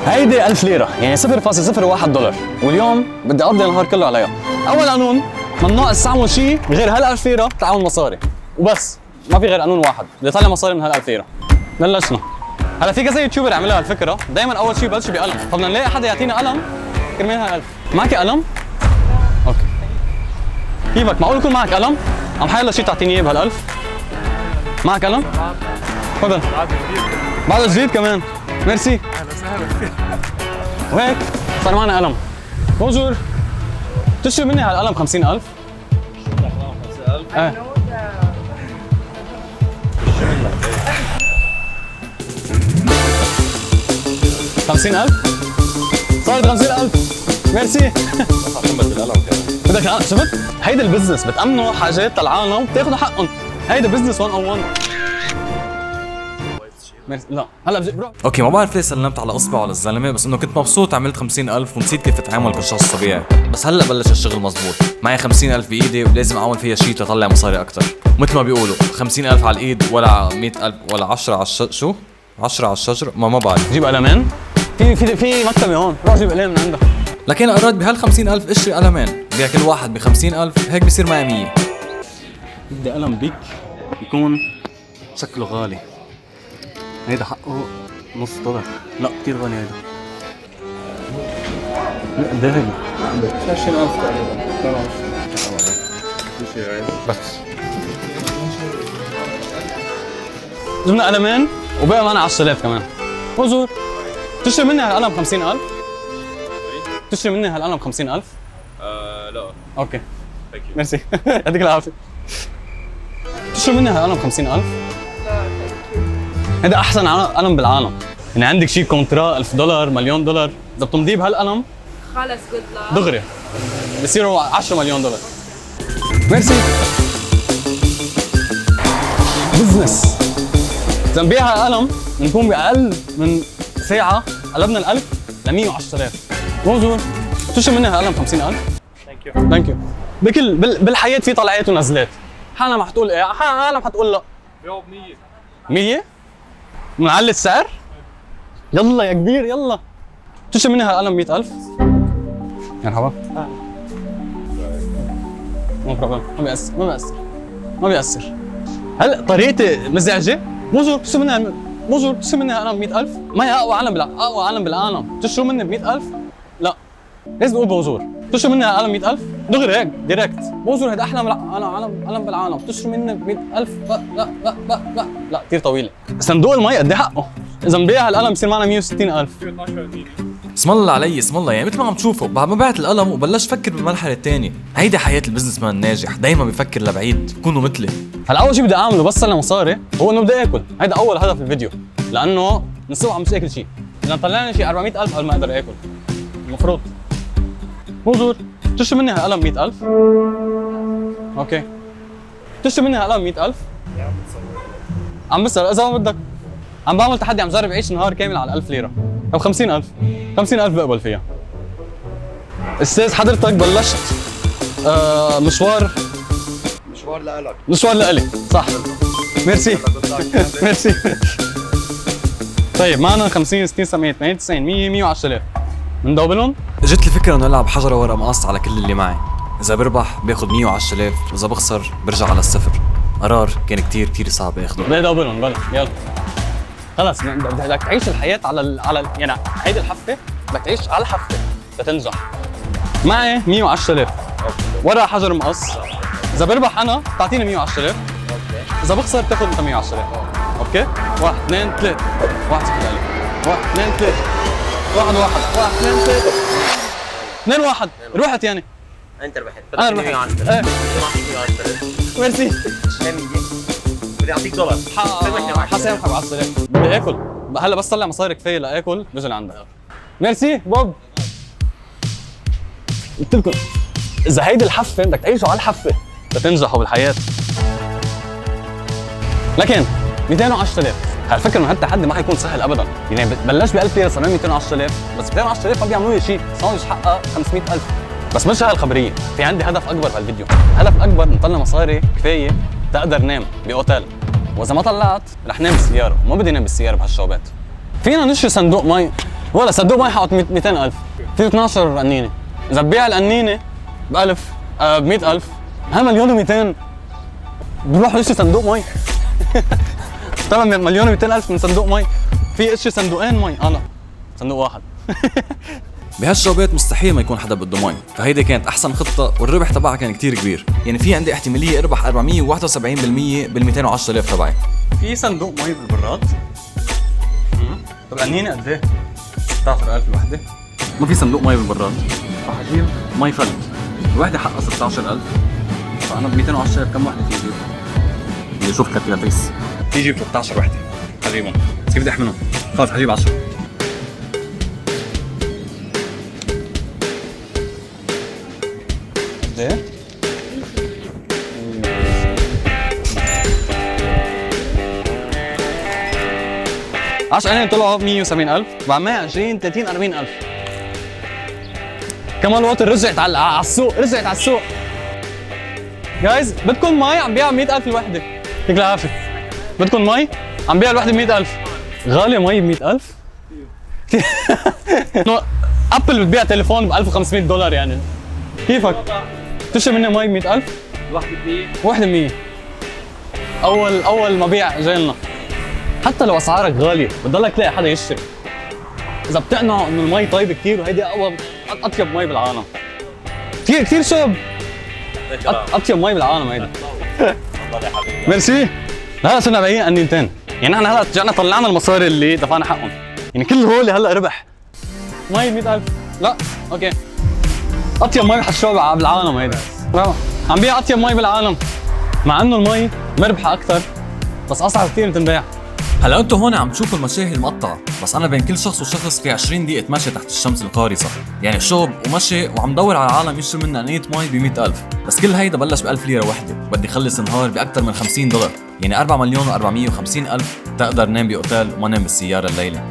هيدي 1000 ليرة يعني 0.01 دولار، واليوم بدي اقضي النهار كله عليها. اول قانون ممنوع استعمل شيء غير هال1000 ليرة تعمل مصاري وبس، ما في غير قانون واحد بدي اطلع مصاري من هال1000 ليرة. بلشنا. هلا في كذا يوتيوبر عملوا هالفكرة، دائما اول شيء بلشوا بقلم، طب بدنا نلاقي حدا يعطينا قلم كرمال هال1000. معك قلم؟ اوكي. كيفك؟ معقول يكون معك قلم؟ عم حيلا شيء تعطيني اياه بهال1000؟ معك قلم؟ تفضل. بعد جديد كمان. ميرسي. اهلا وسهلا. وهيك صار معنا قلم. بونجور. تشتري مني هالقلم 50,000؟ 50,000؟ ايه. شو 50,000؟ صارت 50,000. ميرسي. بس عشان بدي القلم كمان. بدك شفت؟ هيدي البزنس، بتأمنوا حاجات للعالم وبتاخذوا حقهم. هيدي بزنس 101. ميرسي. لا هلا بروح. اوكي ما بعرف ليه سلمت على اصبعه على الزلمه، بس انه كنت مبسوط عملت 50,000 ونسيت كيف اتعامل كشخص طبيعي. بس هلا بلش الشغل مزبوط، معي 50,000 بايدي ولازم اعمل فيها شيء تطلع مصاري اكثر. مثل ما بيقولوا 50,000 على الايد ولا 100,000 ولا 10 على شو؟ 10 على الشجر؟ ما بعرف. جيب قلمان. في مكتبة هون، روح جيب قلم من عندك. لكن قررت بهال 50,000 اشتري قلمين، بيع كل واحد ب 50,000، هيك بصير معي 100. بدي قلم بيك يكون شكله غالي. هيدا حقه نص دولار. لا كتير غالي هيدا. لا قد ايه هيدا؟ 20,000 تقريبا. بس جبنا قلمين وبقى معنا 10,000 كمان. بونجور. تشتري مني هالقلم 50,000؟ تشتري مني هالقلم 50,000؟ لا. اوكي. ثانك يو. ميرسي. يعطيك العافية. تشتري مني هالقلم 50,000؟ هيدا أحسن قلم بالعالم، يعني عندك شي كونترا $1,000 $1,000,000 إذا بتمضيه بهالقلم خلص جود لك دغري بصيروا $10 مليون. ميرسي. بزنس. إذا نبيع هالقلم بنكون بأقل من ساعة قلبنا ال1000 ل 110,000. بونجور. تشتري مني هالقلم 50,000؟ ثانك يو. ثانك يو. بالحياة في طلعات ونزلات، حالنا ما حتقول ايه، حالنا ما حتقول لا. بيعوا ب 100. 100؟ بنعلي السعر؟ يلا يا كبير يلا. تشتري مني هالقلم 100,000؟ مرحبا. نو بروبلم، ما بيأثر. هلا طريقتي مزعجة؟ بونجور. تشتري مني بونجور. تشتري مني هالقلم 100,000؟ ما هي أقوى قلم بالعالم، تشتروا مني ب 100,000؟ لا لازم اقول بونجور. تشتري مني هالقلم 100,000؟ دغري هيك دايركت. بونجور هيدا احلى قلم بالعالم، تشتري مني ب 100,000؟ لا كثير طويله. صندوق المي قد ايه حقه؟ اذا نبيع هالقلم بصير معنا 160,000. 12 جنيه. اسم الله علي اسم الله، يعني مثل ما عم تشوفوا بعد ما بعت القلم وبلشت افكر بالمرحله الثانيه. هيدي حياه البزنس مان الناجح، دائما بفكر لبعيد، كونوا مثلي. هلا اول شيء بدي اعمله بس صار لي مصاري هو انه بدي اكل، هيدا اول هدف الفيديو، لانه من الصبح عم مش اكل شيء. اذا طلعني شيء 400,000 قبل ما اقدر اكل المفروض. بونجور. تشتري مني هالقلم 100,000؟ اوكي. تشتري مني هالقلم 100,000؟ عم بسأل اذا ما بدك. عم بعمل تحدي، عم جرب اعيش نهار كامل على 1000 ليرة او 50,000. 50,000 بقبل فيها. استاذ حضرتك بلشت مشوار لإلك. مشوار لإلي صح. ميرسي. ميرسي. طيب معنا 50 60 70 80 90 100 110,000 بندوبلهم. اجت لي فكره انه العب حجره ورقه مقص على كل اللي معي، اذا بربح باخذ 110,000 واذا بخسر برجع على الصفر. قرار كان كتير صعب اخذه. بدي ادوبلهم بلا يلا خلص. بدك تعيش الحياة على يعني هيدي الحفة بدك تعيش على الحفة لتنجح. معي 110,000 ورقة حجر مقص، إذا بربح أنا تعطيني 110,000، إذا بخسر تاخذ أنت 110,000. أوكي؟ 1 2 3 1 0 1 2 3 1 1 1 2 3 2 1 ربحت يعني. انت ربحت. أنا ربحت. إيه ميرسي. بدي اعطيك دولار. حسامحك على السلامة. بدي آكل هلا بس طلع مصاري كفاية لآكل بجي لعندك. ميرسي بوب. قلت لكم إذا هيدي الحفة بدك تعيشوا على الحفة لتنجحوا بالحياة. لكن 210,000 هالفكرة انه هالتحدي ما حيكون سهل ابدا، يعني بلش ب 1000 ليرة صار 210,000 بس 210,000 ما بيعملوا لي شيء، صار حقق 500,000. بس مش هالخبرية، في عندي هدف اكبر بهالفيديو، الهدف الاكبر نطلع مصاري كفاية تقدر نام باوتيل، واذا ما طلعت رح نام بالسيارة، وما بدي نام بالسيارة بهالشوبات. فينا نشتري صندوق مي ولا صندوق مي حاط 200,000 في 12 قنينه. اذا ببيع القنينه ب1000 ب100,000 ها 1,200,000 بروح اشتري صندوق مي. طبعا 1,200,000 من صندوق مي في اشتري صندوقين مي. لا صندوق واحد. بهالشوبات مستحيل ما يكون حدا بده مي، فهيدي كانت احسن خطه والربح تبعها كان كتير كبير. يعني في عندي احتماليه اربح 471% بال 210,000 تبعي. في صندوق مي بالبراد. طب قنينه قد ايه؟ 16,000 الوحده. ما في صندوق مي بالبراد. رح اجيب مي فل الوحده حقها 16,000، فانا ب 210,000 كم وحده في جيب؟ بدي اشوف الكالكولاتريس. في جيب 13 وحده تقريبا، بس كيف بدي احملهم؟ خلص حجيب 10. قد ايه؟ عشان انا طلعوا 170,000 بعد ما 20 30 40,000. كمان ووتر رجعت على السوق، رجعت على السوق. جايز بدكم مي عم بيع 100,000 الوحده. يعطيك العافيه. بدكم مي عم بيع الوحده ب 100,000. غالي مي ب 100,000؟ ابل بتبيع تليفون ب $1,500 يعني. كيفك؟ تشتري مني مي ب 100,000؟ الواحدة ب100. وحده ب 100. اول مبيع جاي. حتى لو اسعارك غاليه بتضلك تلاقي حدا يشتري. اذا بتقنعوا انه المي طيبه كثير وهيدي اطيب مي بالعالم. كثير شاب. اطيب مي بالعالم هيدي. ميرسي. هلا صرنا بايعين قنينتين. يعني احنا هلا رجعنا طلعنا المصاري اللي دفعنا حقهم. يعني كل هول هلا ربح. مي 100,000. لا اوكي. اطيب مي حشوها بالعالم هيدي. عم بيع اطيب مي بالعالم. مع انه المي مربحه اكثر بس اصعب كثير تنباع. هلا انتم هون عم تشوفوا المشاهي المقطعه، بس انا بين كل شخص وشخص في 20 دقيقه مشي تحت الشمس القارصه. يعني شوب ومشي وعم دور على عالم يشتري منا قنية مي ب 100,000. بس كل هيدا بلش ب 1000 ليره وحده، وبدي خلص النهار باكثر من $50. يعني 4,450,000 تقدر نام باوتيل وما نام بالسياره الليله.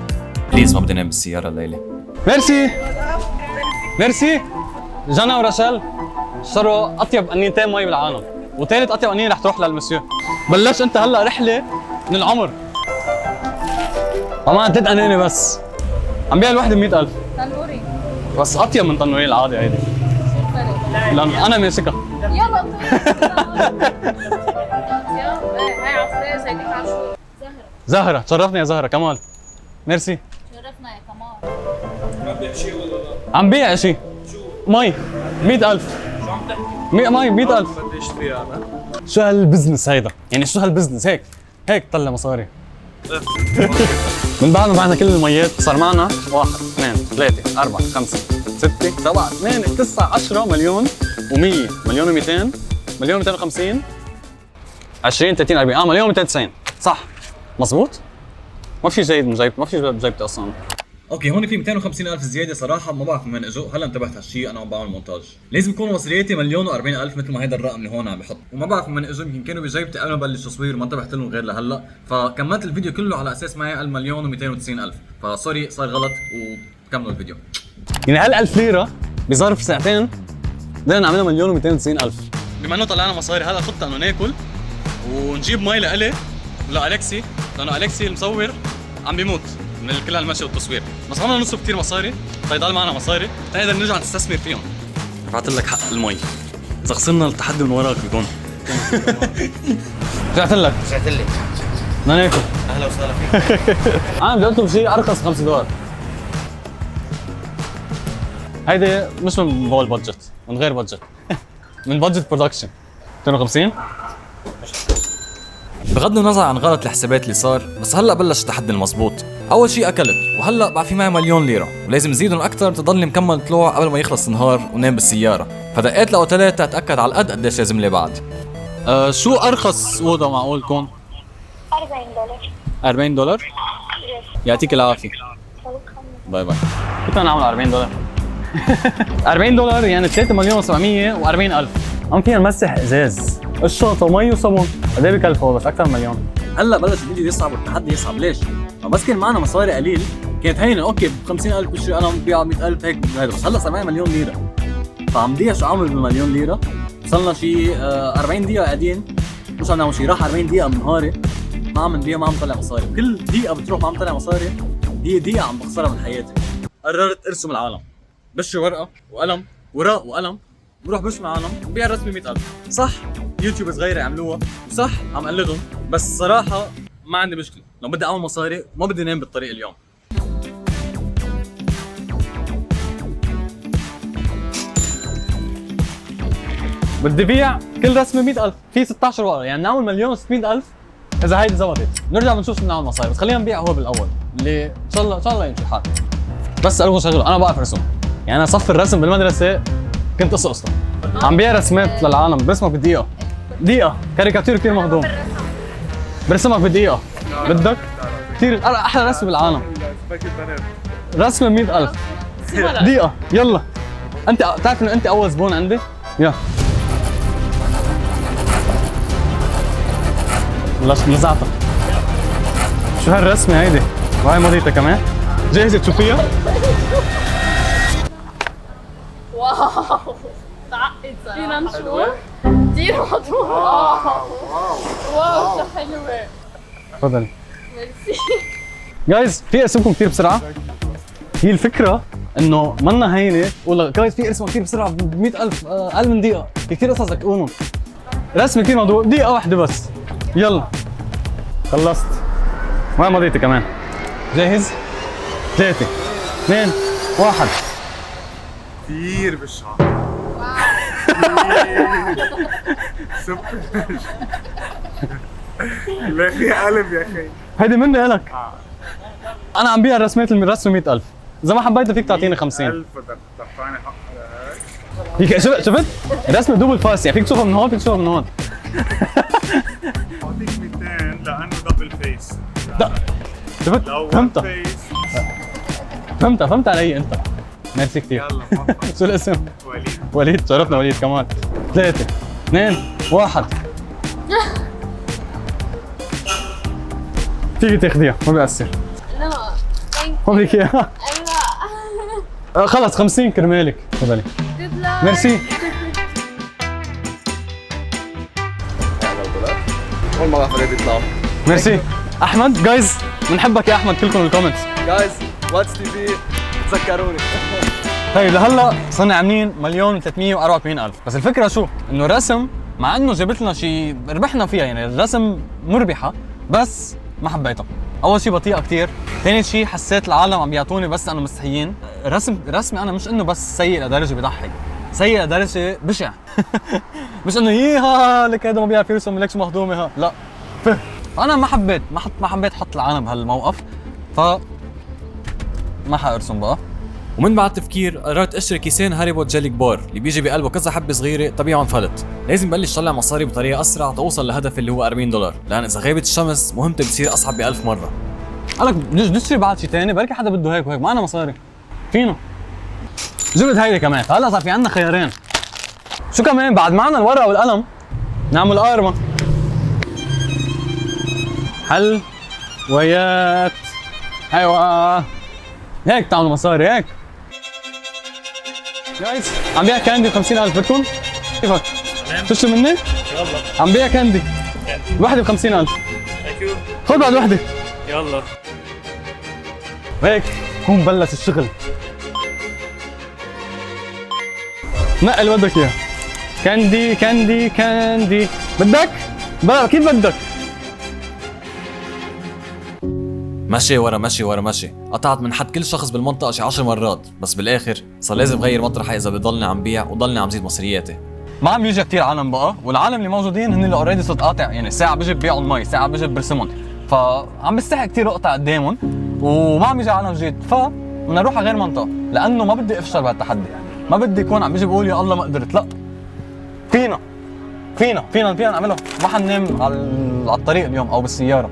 بليز ما بدي نام بالسياره الليله. ميرسي. ميرسي. جانا ورشال اشتروا اطيب قنينتين مي بالعالم، وثالث اطيب قنينه رح تروح للمسيو. بلش انت هلا رحله من العمر. طبعا 3 قنينه بس. عم بيع الوحده ب 100,000. تنوري. بس اطيب من تنوري العادي هيدي. لان انا ماسكها. يلا يلا هاي عصرية زيك عاشور. زهره تشرفني يا زهره كمال. ميرسي. شرفنا يا كمال. عم بيع شيء. مي 100,000. شو عم تحكي؟ مي 100,000. بدي اشتريها انا. شو هالبزنس هيدا؟ يعني شو هالبزنس هيك طلع مصاري. من بعد ما بعنا كل الميات صار معنا 1 2 3 4 5 6 7 8 9 10 مليون و100 مليون و200 مليون و250 20 30 40 مليون و290 صح مزبوط؟ ما في جيد من جيبتي، ما في بجيبتي اصلا. اوكي هون في 250,000 زياده صراحه ما بعرف من وين اجوا. هلا انتبهت هالشيء انا عم بعمل مونتاج. لازم يكون مصرياتي 1,040,000 مثل ما هيدا الرقم اللي هون عم بحط، وما بعرف من وين اجوا. يمكن كانوا بجيبتي قبل ما بلش تصوير ما انتبهت لهم غير لهلا، فكملت الفيديو كله على اساس معي 1,290,000. فسوري صار غلط وكملوا الفيديو. يعني هال 1000 ليره بظرف ساعتين بدنا نعملها 1,290,000. بما انه طلعنا مصاري هلا خطه انه ناكل ونجيب مي لإلي ولألكسي، لانه ألكسي المصور عم بيموت من كل هالمشي والتصوير. بس عملنا نصرف كثير مصاري تيضل معنا مصاري تقدر نرجع نستثمر فيهم. رفعت لك حق المي. اذا خسرنا التحدي من وراك بيكون. رجعت لك. رجعت لي. بدنا ناكل. اهلا وسهلا فيك. انا بدي اطلب شيء ارخص $5. هيدي مش من فول بادجت، من غير بادجت. من بادجت برودكشن 250. بغض النظر عن غلط الحسابات اللي صار، بس هلا بلش التحدي المزبوط. اول شيء اكلت، وهلا بقى في معي 1,000,000 ليره، ولازم زيدهم اكثر تضلني مكمل طلوع قبل ما يخلص النهار ونام بالسياره. فدقيت لاوتيلات تتاكد على القد قديش لازم لي بعد. شو ارخص اوضه معقول تكون؟ $40. يعطيك العافيه. باي باي. كنت نعمل $40. $40 يعني 3,740,000. عم فينا نمسح ازاز قشطه ومي وصابون. قد ايه بكلفوا بس اكثر من مليون. هلا بلش الفيديو يصعب والتحدي يصعب. ليش؟ بس كان معنا مصاري قليل كانت هينه اوكي ب 50,000 بشتري انا ببيع 100,000 هيك هيدا، بس هلا صار معي 1,000,000 ليره. فعم ضيع شو اعمل ب1,000,000 ليره؟ وصلنا شي 40 دقيقه قاعدين مش عم نعمل شيء. راح 40 دقيقه من نهاري ما عم نبيع ما عم طلع مصاري. كل دقيقه بتروح ما عم طلع مصاري هي دقيقه عم بخسرها من حياتي. قررت ارسم العالم. بشتري ورقه وقلم، ورق وقلم، بروح برسم العالم وبيع الرسمه 100,000. صح يوتيوب صغيره يعملوها وصح عم قلدهم، بس صراحه ما عندي مشكله. لو بدي اعمل مصاري ما بدي انام بالطريق اليوم. بدي بيع كل رسمه 100,000 في 16 ورقه، يعني نعمل 1,600,000 اذا هيدي زبطت. نرجع بنشوف شو بنعمل مصاري، بس خلينا نبيع هو بالاول اللي ان شاء الله يمشي الحال. بس اول شغله انا بعرف ارسم، يعني انا صف الرسم بالمدرسه كنت قصه. عم بيع رسمات للعالم برسمك بدقيقه. دقيقه كاريكاتير كثير مهضوم، برسمك بدقيقه. بدك كثير احلى رسمه بالعالم، رسمه 100,000 دقيقه. يلا انت بتعرف انه انت اول زبون عندي. يلا نزعتها. شو هالرسمه هيدي؟ وهي مضيتها كمان. جاهزه تشوفيها؟ واو تعقد فينا نشوف كثير مضمون. واو شو حلوه. تفضلي. ميرسي. جايز في ارسمكم كثير بسرعه. هي الفكره انه منا هينه والله جايز في ارسموا كثير بسرعه ب 100,000 اقل من دقيقه، في كثير قصص بدك تقوموا. رسمه كثير موضوع دقيقه واحده بس. يلا خلصت. وين مضيتي كمان؟ جاهز؟ 3 2 1. كثير بالشعر. لا في قلب يا اخي. هيدي مني الك. انا عم بيع الرسمات الرسمه 100,000، اذا ما حبيت فيك تعطيني 50. 1000 بدك تعطيني حق على هيك. شفت الرسمه دوبل فاس، يعني فيك تشوفها من هون فيك تشوفها من هون. بعطيك 200 لانه دبل فيس. شفت؟ لو فهمتها فيس فهمت علي انت. ميرسي كثير. يلا موفق. شو الاسم؟ وليد. شرفنا وليد كمان. 3 2 1. فيك تاخذيها ما بيأثر. لا ما بدك اياها؟ لا خلص 50 كرمالك. تفضلي. ميرسي. اول مره فريد يطلعوا. ميرسي احمد. جايز بنحبك يا احمد كلكم بالكومنتس. جايز واتس تي في تذكروني. طيب لهلا صرنا عاملين 1,344,000، بس الفكره شو؟ انه الرسم مع انه جابت لنا شيء ربحنا فيها، يعني الرسم مربحه بس ما حبيتها. اول شيء بطيئه كثير، ثاني شيء حسيت العالم عم يعطوني بس انه مستحيين. رسمي انا مش انه بس سيء لدرجه بيضحك، سيء لدرجه بشع. مش انه ييها لك هذا ما بيعرف يرسم لك شو مهضومه ها، لا فهم. انا ما حبيت احط العالم بهالموقف، ف ما حارسم بقى. ومن بعد تفكير قررت اشتري كيسين هاريبو جيلي كبار اللي بيجي بقلبه كذا حبه صغيره طبيعي وانفلت. لازم بلش طلع مصاري بطريقه اسرع توصل لهدفي اللي هو $40، لان اذا غابت الشمس مهمتك بتصير اصعب ب1000 مره. قالك نشتري بعد شيء ثاني، بركي حدا بده هيك وهيك، معنا مصاري فينا. جبت هيدي كمان، هلا صار في عندنا خيارين. شو كمان بعد معنا الورقه والقلم، نعمل ارمه حلويات. ايوه هيك تعملوا مصاري هيك. جايز عم بيع كاندي ب 50,000 بدكم؟ كيفك؟ تشتري مني؟ يلا عم بيع كاندي الوحده ب 50,000. ثانك خذ بعد وحده. يلا هيك كون بلش الشغل. نقي اللي بدك اياه. كاندي كاندي كاندي. بدك؟ بلا كيف بدك؟ مشي ورا مشي ورا مشي، قطعت من حد كل شخص بالمنطقه شي 10 مرات، بس بالاخر صار لازم غير مطرحي اذا بضلني عم بيع وضلني عم زيد مصرياتي. ما عم يجي كثير عالم بقى، والعالم اللي موجودين هن اللي اوريدي صرت قاطع، يعني ساعه بجي ببيعهم مي، ساعه بجي برسمهم، فعم بستحي كثير اقطع قدامهم وما عم يجي عالم جديد، بدنا نروح على غير منطقه، لانه ما بدي افشل بهالتحدي، ما بدي يكون عم بيجي بقول يا الله ما قدرت، لا فينا نعملها، ما حننام على الطريق اليوم او بالسياره،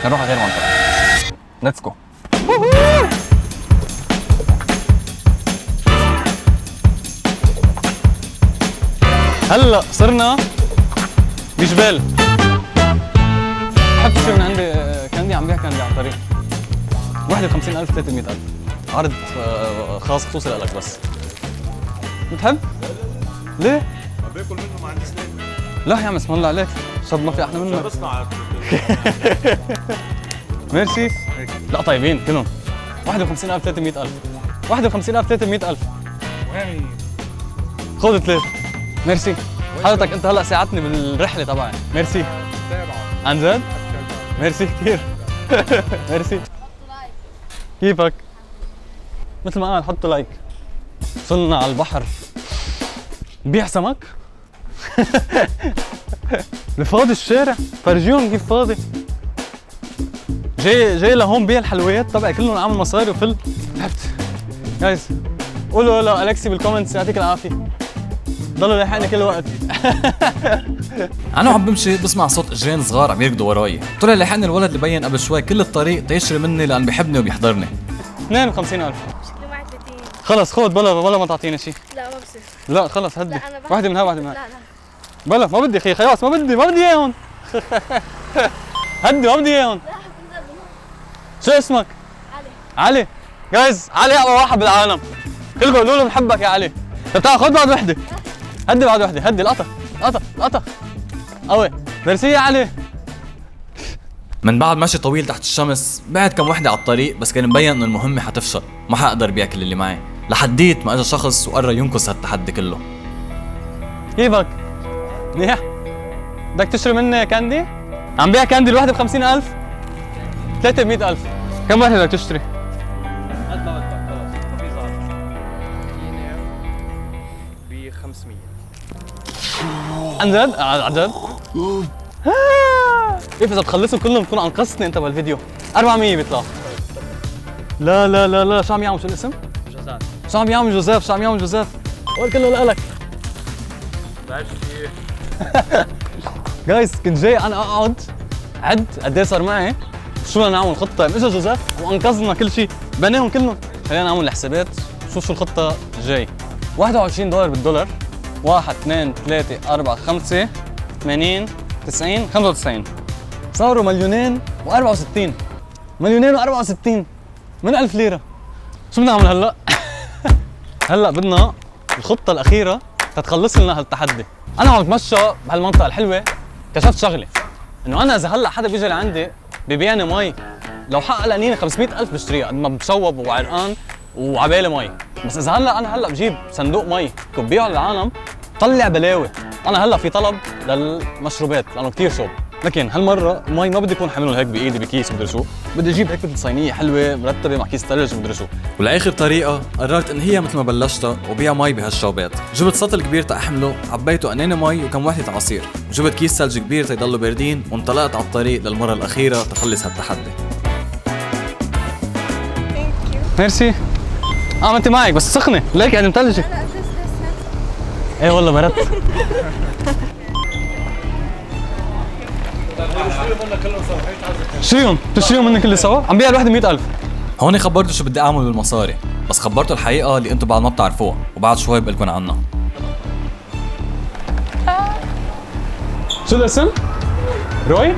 نروح على غير منطقه. ليتس جو. هلا صرنا بجبال. بحب تشتري من عندي كاندي، عم بيع كاندي على الطريق. وحده ب 50,000 300,000. عرض خاص خصوصي لك بس. بتحب؟ ليه؟ عم باكل منه ما عندي سنين. لا يا عم اسم الله عليك، شب ما في احلى منه. بصنع ميرسي. لا طيبين كلهم. 51300 300000 51300 وين خذ 3 ميرسي حضرتك انت هلا ساعدتني بالرحله تبعي ميرسي عن جد ميرسي كثير ميرسي كيفك مثل ما قال حطوا لايك وصلنا على البحر بيع سمك فاضي الشارع فرجيهم كيف فاضي جاي لهون بيع الحلويات تبعي كلهم عامل مصاري وفل تعبت جايز قولوا لألكسي بالكومنتس يعطيك العافيه ضلوا لاحقني كل وقت انا وعم بمشي بسمع صوت اجرين صغار عم يركضوا وراي، طلع لحقني الولد اللي بين قبل شوي كل الطريق تيشري مني لان بيحبني وبيحضرني. 52000 شكله معك 30. خلص خذ بلا ما تعطيني شيء. لا ما بصير. لا خلص هدي لا انا واحدة من هاي واحدة من هاي. لا لا بلا ما بدي اخي خلاص ما بدي اياهم هدي ما بدي اياهم. شو اسمك؟ علي جايز علي اقوى واحد بالعالم كلكم قولوا له بنحبك يا علي. طب تعال خذ بعد وحده هدي بعد وحده هدي القطا قوي ميرسي يا علي. من بعد مشي طويل تحت الشمس بعد كم وحده على الطريق بس كان مبين انه المهمه حتفشل ما حقدر بيع كل اللي معي لحديت ما اجى شخص وقرر ينقذ هالتحدي كله. كيفك؟ منيح؟ بدك تشتري مني كاندي؟ عم بيع كاندي الوحده ب 50000 3 ب100000 كم وحده بدك تشتري؟ ب 500 عن جد؟ عن جد؟ كيف اذا بتخلصهم كلهم بتكون انقذتني انت بالفيديو 400 بيطلع. لا شو عم يعمل شو الاسم؟ جوزان شو عم يعمل جوزيف قول كله لك. جايز كنت جاي انا اقعد عد قد ايه صار معي شو بدنا نعمل خطه اجى جوزيف وانقذنا كل شيء بناهم كلهم. خلينا نعمل الحسابات شو الخطه الجاي. $21 بالدولار 1 2 3 4 5 80 90 95 صاروا مليونين و64 من 1000 ليرة. شو بدنا نعمل هلا؟ هلا بدنا الخطة الأخيرة تتخلص لنا هالتحدي. أنا عم بتمشى بهالمنطقة الحلوة اكتشفت شغلة إنه أنا إذا هلا حدا بيجي لعندي ببيعني مي لو حقق لقنيني 500,000 بشتريها قد ما بشوب وعرقان وعبالي مي. بس إذا أنا بجيب صندوق مي ببيعه للعالم طلع بلاوي. أنا هلا في طلب للمشروبات لأنه كتير شوب لكن هالمرة مي ما بدي يكون حامله هيك بإيدي بكيس مدري شو بدي أجيب هيك مثل صينية حلوة مرتبة مع كيس ثلج مدري شو. ولاخر طريقه قررت انهيها مثل ما بلشتها وبيع مي بهالشوبات. جبت سطل كبير تاحمله عبيته قنينه مي وكم وحده عصير وجبت كيس ثلج كبير تيضلوا باردين وانطلقت على الطريق للمره الاخيره تخلص هالتحدي. ميرسي. ما انت معك بس سخنة ليك يعني متلجة. ايه والله بردت. شريهم تشتريهم مني كل سوا عم بيع الوحدة 100,000. هون خبرته شو بدي اعمل بالمصاري بس خبرته الحقيقه اللي انتم بعد ما بتعرفوها وبعد شوي بقلكن عنها. شو الاسم؟ روي؟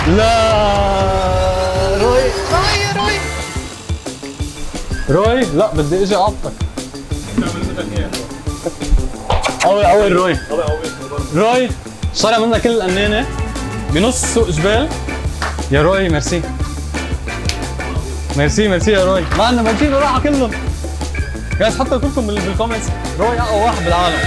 لا روي لا بدي اجي اعطك. اول روي شرى منا كل القنانة بنص سوق جبال. يا روي ميرسي يا روي ما عندنا بنزين وراحة كلهم. جايز حطوا كلكم بالكومنتس روي اقوى واحد بالعالم.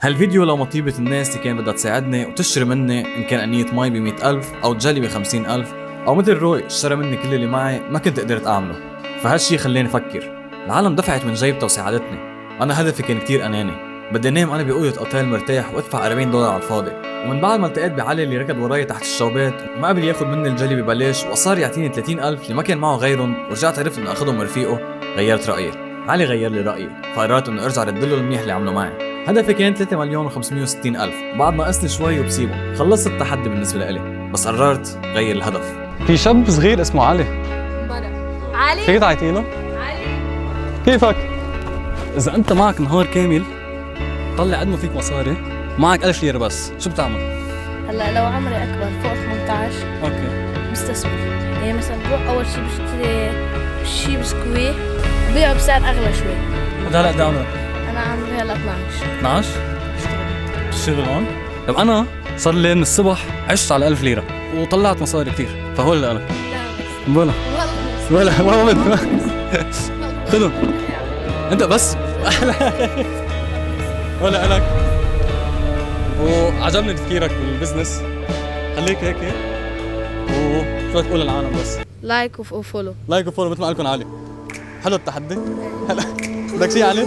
هالفيديو لو مطيبة الناس اللي كان بدها تساعدني وتشتري مني ان كان قنية مي ب 100,000 او جلي ب 50,000 او مثل روي اشترى مني كل اللي معي ما كنت قدرت اعمله. فهالشي خلاني افكر العالم دفعت من جيبتها وساعدتني. انا هدفي كان كتير اناني بدي انام انا بأوضة اوتيل مرتاح وادفع $40 على الفاضي. ومن بعد ما التقيت بعلي اللي ركض وراي تحت الشوبات وما قبل ياخذ مني الجلي ببلاش واصر يعطيني 30,000 اللي ما كان معه غيرهم ورجعت عرفت انه اخذهم رفيقه غيرت رايي. علي غير لي رايي فقررت انه ارجع ردله المنيح اللي عمله معي. هدفي كان 3,560,000 بعد ما قصني شوي وبسيبه. خلصت التحدي بالنسبه لإلي بس قررت غير الهدف. في شاب صغير اسمه علي علي فيك تعيطي له؟ علي كيفك؟ إذا أنت معك نهار كامل طلع قد ما فيك مصاري معك 1000 ليرة بس شو بتعمل؟ هلا لو عمري اكبر فوق 18 اوكي بستثمر. يعني مثلا بروح اول شيء بشتري شيء بسكوي ببيعه بسعر اغلى شوي. وده هلا قد إيه عمرك؟ انا عمري هلا 12 12 بتشتغل هون؟ طب أنا صار لي من الصبح عشت على 1000 ليرة وطلعت مصاري كثير فهول اللي أنا لا بس بلا والله ولا ما بدي خذوا انت بس ولا الك. وعجبني تفكيرك بالبزنس، خليك هيك. وشو بدك تقول للعالم بس؟ لايك وفولو. لايك وفولو مثل ما قالكم علي. حلو التحدي. هلا بدك شيء علي؟